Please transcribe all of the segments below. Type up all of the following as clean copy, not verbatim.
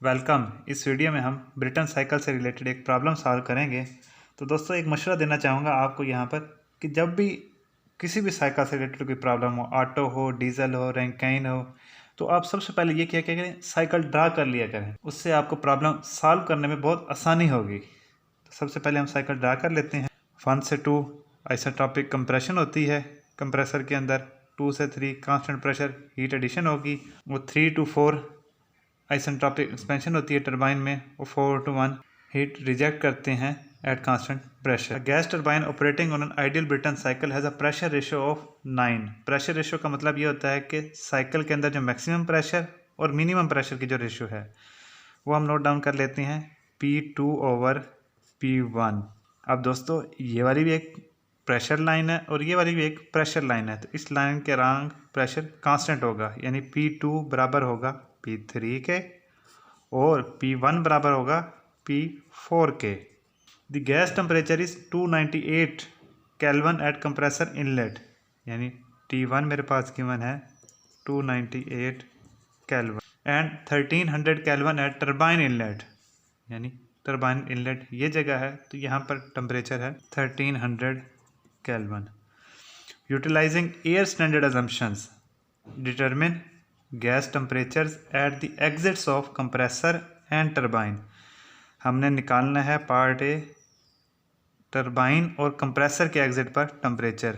Welcome. इस video में हम ब्रिटन साइकिल से रिलेटेड एक प्रॉब्लम सॉल्व करेंगे। तो दोस्तों एक मशवरा देना चाहूँगा आपको यहाँ पर कि जब भी किसी भी साइकिल से रिलेटेड कोई प्रॉब्लम हो, ऑटो हो, डीजल हो, रैंकाइन हो, तो आप सबसे पहले ये क्या करें, साइकिल ड्रा कर लिया करें। उससे आपको प्रॉब्लम सॉल्व करने में बहुत आसानी होगी। तो सबसे पहले हम साइकिल ड्रा कर लेते हैं। 1 से 2 आइसोट्रॉपिक कंप्रेशन होती है कंप्रेसर के अंदर। 2 से 3 कांस्टेंट प्रेशर हीट एडिशन होगी। वो 3 to 4 आइसेंट्रोपिक एक्सपेंशन होती है टरबाइन में। वो 4 to 1 हीट रिजेक्ट करते हैं at constant pressure. Gas turbine operating on an ideal Britain cycle has a pressure ratio of 9। Pressure ratio का मतलब ये होता है कि साइकिल के अंदर जो मैक्सिमम प्रेशर और मिनिमम प्रेशर की जो रेशियो है वो हम नोट डाउन कर लेते हैं, P2/P1। अब दोस्तों ये वाली भी एक प्रेशर लाइन है और ये वाली भी एक प्रेशर लाइन है। तो इस लाइन के रंग प्रेशर कांस्टेंट होगा, यानी P2 बराबर होगा P3 के और P1 बराबर होगा P4 के। The gas temperature is 298 kelvin at compressor inlet, यानी T1 मेरे पास गिवन है 298 kelvin and 1300 kelvin at turbine inlet, यानी टरबाइन इनलेट ये जगह है तो यहाँ पर टेम्परेचर है 1300 kelvin. Utilizing air standard assumptions determine gas temperatures at the exits of compressor and turbine. हमने निकालना है पार्ट ए, टरबाइन और कंप्रेसर के एग्जिट पर टेम्परेचर।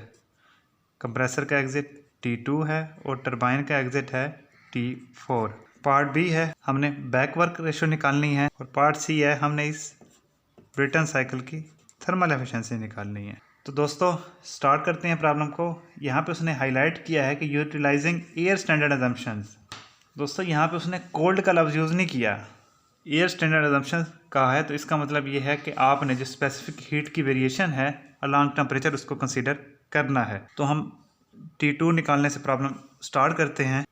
कंप्रेसर का एग्जिट T2 है और टरबाइन का एग्जिट है T4। पार्ट बी है, हमने बैक वर्क रेशो निकालनी है और पार्ट सी है, हमने इस ब्रिटन साइकिल की थर्मल एफिशिएंसी निकालनी है। तो दोस्तों स्टार्ट करते हैं प्रॉब्लम को। यहाँ पे उसने हाईलाइट किया है कि यूटिलाइजिंग एयर स्टैंडर्ड असम्पशंस। दोस्तों यहाँ पे उसने कोल्ड का लफ्ज़ यूज़ नहीं किया, एयर स्टैंडर्ड असम्पशंस कहा है। तो इसका मतलब ये है कि आपने जो स्पेसिफिक हीट की वेरिएशन है अलॉन्ग टेम्परेचर उसको कंसीडर करना है। तो हम T2 निकालने से प्रॉब्लम स्टार्ट करते हैं।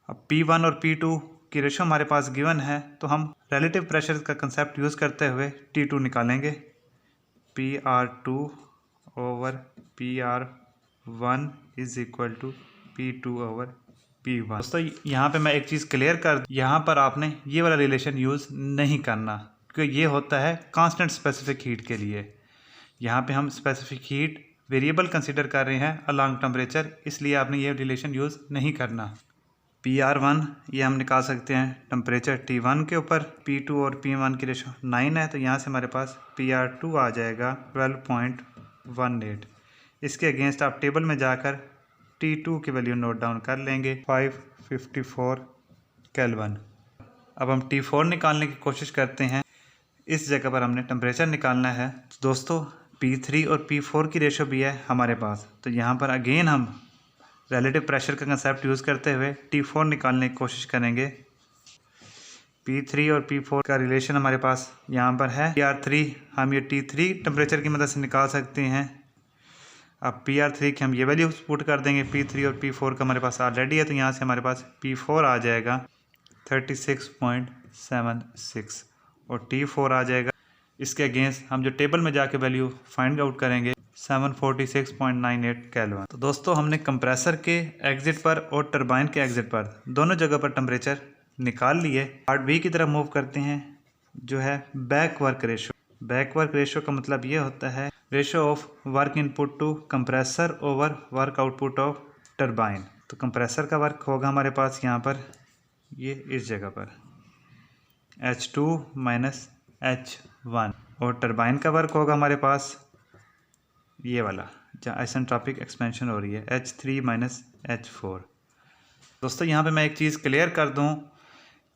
अब P1 और P2 की रेशो हमारे पास गिवन है तो हम रिलेटिव प्रेशर का कंसेप्ट यूज़ करते हुए T2 निकालेंगे। PR2/PR1 is equal to P2/P1। दोस्तों यहाँ पे मैं एक चीज़ क्लियर कर, यहाँ पर आपने ये वाला रिलेशन यूज़ नहीं करना क्योंकि ये होता है कांस्टेंट स्पेसिफिक हीट के लिए। यहाँ पे हम स्पेसिफिक हीट वेरिएबल कंसीडर कर रहे हैं अलॉन्ग टेम्परेचर, इसलिए आपने ये रिलेशन यूज़ नहीं करना। PR1 ये हम निकाल सकते हैं टेम्परेचर T1 के ऊपर। P2 और P1 की रेशो 9 है तो यहाँ से हमारे पास PR2 आ जाएगा 12.18। इसके अगेंस्ट आप टेबल में जाकर T2 की वैल्यू नोट डाउन कर लेंगे, 554 केल्विन। अब हम T4 निकालने की कोशिश करते हैं। इस जगह पर हमने टेम्परेचर निकालना है। तो दोस्तों P3 और P4 की रेशो भी है हमारे पास, तो यहाँ पर अगेन हम रिलेटिव प्रेशर का कंसेप्ट यूज़ करते हुए T4 निकालने की कोशिश करेंगे। P3 और P4 का रिलेशन हमारे पास यहाँ पर है PR3, हम ये T3 टेम्परेचर की मदद से निकाल सकते हैं। अब PR3 की हम ये वैल्यू पुट कर देंगे, P3 और P4 का हमारे पास ऑलरेडी है तो यहाँ से हमारे पास P4 आ जाएगा 36.76 और T4 आ जाएगा। इसके अगेंस्ट हम जो टेबल में जाके वैल्यू फाइंड आउट करेंगे 746.98 केल्विन। तो दोस्तों हमने कंप्रेसर के एग्जिट पर और टरबाइन के एग्जिट पर दोनों जगह पर टेम्परेचर निकाल लिए। पार्ट बी की तरफ मूव करते हैं जो है back work ratio. Back work ratio का मतलब ये होता है ratio of work input to compressor over work output of turbine. तो कंप्रेसर का वर्क होगा हमारे पास यहाँ पर, ये इस जगह पर H2 माइनस H1 और टरबाइन का वर्क होगा हमारे पास ये वाला जहाँ आइसेंट्रोपिक एक्सपेंशन हो रही है, H3 माइनस H4। दोस्तों यहाँ पे मैं एक चीज़ क्लियर कर दूँ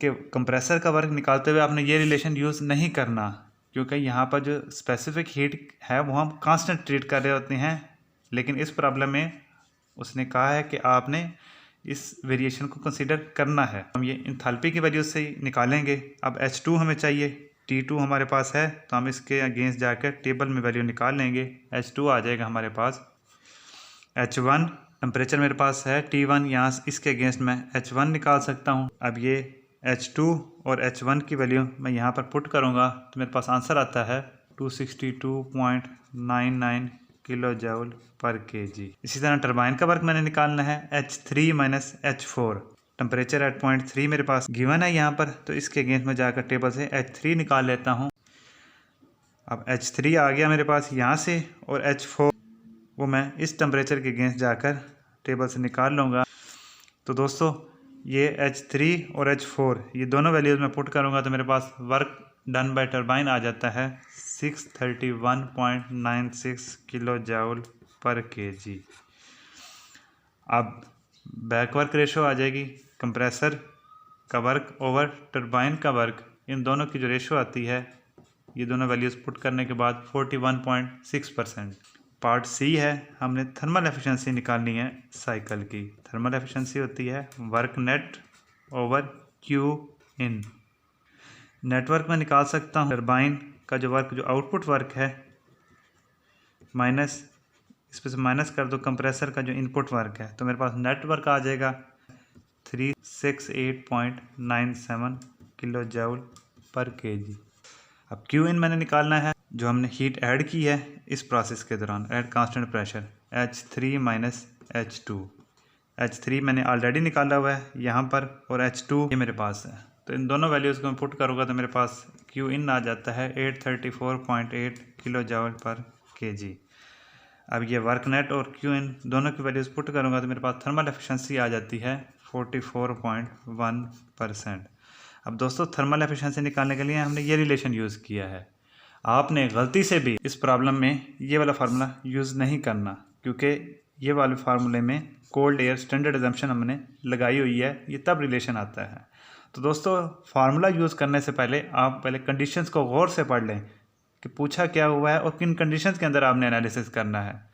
कि कंप्रेसर का वर्क निकालते हुए आपने ये रिलेशन यूज़ नहीं करना, क्योंकि यहाँ पर जो स्पेसिफिक हीट है वो हम कांस्टेंट ट्रीट कर रहे होते हैं। लेकिन इस प्रॉब्लम में उसने कहा है कि आपने इस वेरिएशन को कंसीडर करना है। हम ये इंथैल्पी की वजह से निकालेंगे। अब H2 हमें चाहिए, T2 हमारे पास है तो हम इसके अगेंस्ट जाकर टेबल में वैल्यू निकाल लेंगे। H2 आ जाएगा हमारे पास। H1 टेम्परेचर मेरे पास है T1, यहाँ इसके अगेंस्ट मैं H1 निकाल सकता हूँ। अब ये H2 और H1 की वैल्यू मैं यहाँ पर पुट करूँगा तो मेरे पास आंसर आता है 262.99 किलो जूल पर kg। इसी तरह टरबाइन का वर्क मैंने निकालना है H3 minus H4। Temperature at point 3 मेरे पास गिवन है यहाँ पर, तो इसके अगेंस्ट में जाकर टेबल से H3 निकाल लेता हूँ। अब H3 आ गया मेरे पास यहाँ से, और H4 वो मैं इस टेम्परेचर के अगेंस्ट जाकर टेबल से निकाल लूँगा। तो दोस्तों ये H3 और H4 ये दोनों वैल्यूज़ मैं पुट करूँगा तो मेरे पास वर्क डन बाय टरबाइन आ जाता है 631.96 किलो जूल पर केजी। अब बैक वर्क रेशो आ जाएगी, कंप्रेसर का वर्क ओवर टरबाइन का वर्क, इन दोनों की जो रेशो आती है ये दोनों वैल्यूज़ पुट करने के बाद 41.6%। पार्ट सी है, हमने थर्मल एफिशिएंसी निकालनी है साइकिल की। थर्मल एफिशिएंसी होती है work net over Q in. Network में निकाल सकता हूँ टरबाइन का जो वर्क, जो आउटपुट वर्क है, माइनस इस पर से माइनस कर दो कंप्रेसर का जो इनपुट वर्क है, तो मेरे पास नेटवर्क आ जाएगा 368.97 किलो जूल पर केजी। अब क्यू इन मैंने निकालना है, जो हमने हीट ऐड की है इस प्रोसेस के दौरान at constant pressure H3 minus H2। H3 मैंने ऑलरेडी निकाला हुआ है यहाँ पर, और H2 ये मेरे पास है। तो इन दोनों वैल्यूज़ को मैं पुट करूँगा तो मेरे पास क्यू इन आ जाता है 834.8 किलो जूल पर केजी। अब ये वर्क नेट और क्यू इन दोनों की वैल्यूज़ पुट करूँगा तो मेरे पास थर्मल एफिशिएंसी आ जाती है 44.1%। अब दोस्तों थर्मल एफिशिएंसी निकालने के लिए हमने ये रिलेशन यूज़ किया है। आपने गलती से भी इस प्रॉब्लम में ये वाला फार्मूला यूज़ नहीं करना, क्योंकि ये वाले फार्मूले में कोल्ड एयर स्टैंडर्ड एजम्पशन हमने लगाई हुई है, ये तब रिलेशन आता है। तो दोस्तों फार्मूला यूज़ करने से पहले आप पहले कंडीशंस को गौर से पढ़ लें कि पूछा क्या हुआ है और किन कंडीशंस के अंदर आपने एनालिसिस करना है।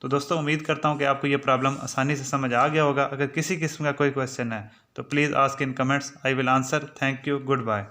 तो दोस्तों उम्मीद करता हूँ कि आपको ये प्रॉब्लम आसानी से समझ आ गया होगा। अगर किसी किस्म का कोई क्वेश्चन है तो please ask in comments, I will answer. Thank you, good bye.